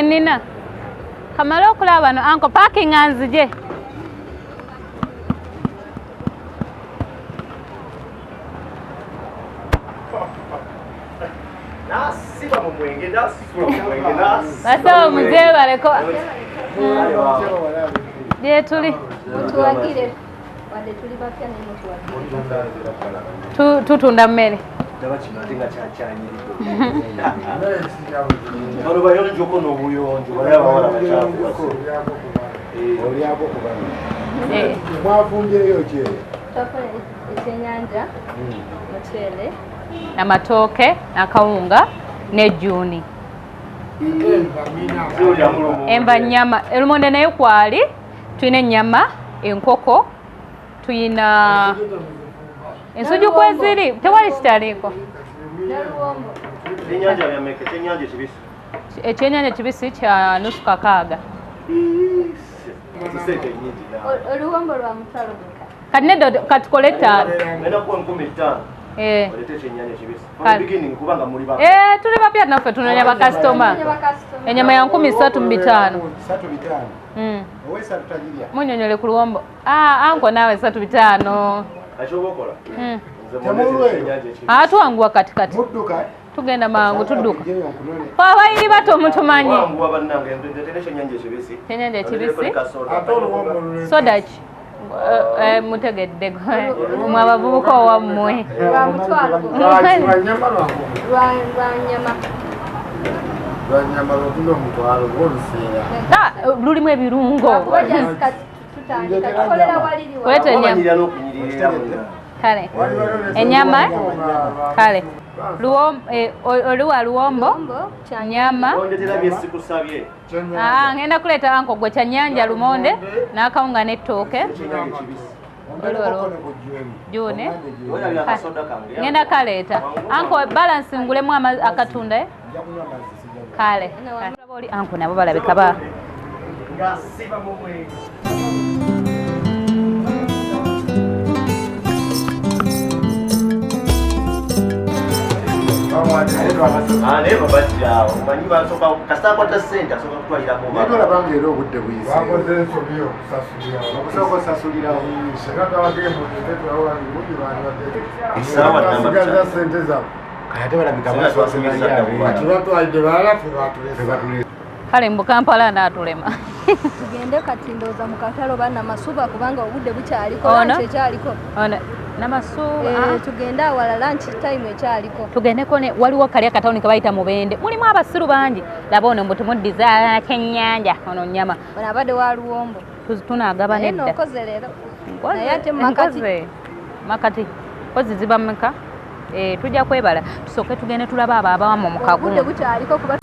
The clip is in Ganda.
Nina. Kamala okulaba bano anko parking anzije. Nasiba mu mwenge nasi. Basawo muzee baleko. Je tuli. Mutuwagire. Wade tuli bapya ne mutuwagire. Tutunda mmere. Ndabakimatinga kyakyanyiridde. Bano bayonjo kono obuyonjo balaba wala bakyako. Oliako kubana. Mwafumbyeyo ki? Twakola ekyenyanja, muceere, amatooke, akawunga ne juni. Enva nyama, elumonde nayo kwali, tuyina ennyama, enkoko, tuyina ensuju kweziri, tewali kitaliko. Ekyenyanja kibisi kya nusu kakaaga. Oluwombo lwa mutwalo muka. Kati neddo katukole 5. Tuli bapya naffe tunoonya bakasitoma. Ennyama ya 3,500. Munyonyole ku luwombo. Anko naawe 3,500. Tuwanguwa katikati. Tugenda mangu tudduka. Abayiri bato mutumanyi. Ekyenyanja ekibisi. Soda ki? Mutegedde mwe abavubuka owammwe. Lulimu ebirungo. Kuleta ennyama. Kale. Ennyama. Kale. Oluwa luwombo. Nyama. Ngenda kuleta anko gwe kya nnyanja lumonde n'akawunga n'ettooke. June. Ngenda kaleeta. Anko balance ngulemu akatunda. Kale. Anko nabo balabika ba. Never but when you are so Castaquata Center, so to Ida Moma. I don't have a with the wheels. I was there for you, Sasuria. Sagata game kale mbu Kampala n'atulema. Tugende kati ndowooza mu katalo banna masuba kubanga obudde bukyaliko lunch ekyaliko. Namasuba. Tugende awala lunch time ekyaliko. Tugendeko ne waliwo kali akatawuni ke bayita Mubende. Mulimu abasiru bangi. Laba ono mbu tumuddiza kyennyanja ono nnyama. Ono abadde wa luwombo. Tunaagaba nedda. Naye nokoze leero. Naye ate makati. Kozi ziba mmeka? Tujja kwebala. Tusooke tugende tulaba abo abawamu mu kagundu. Obudde bukyaliko kuba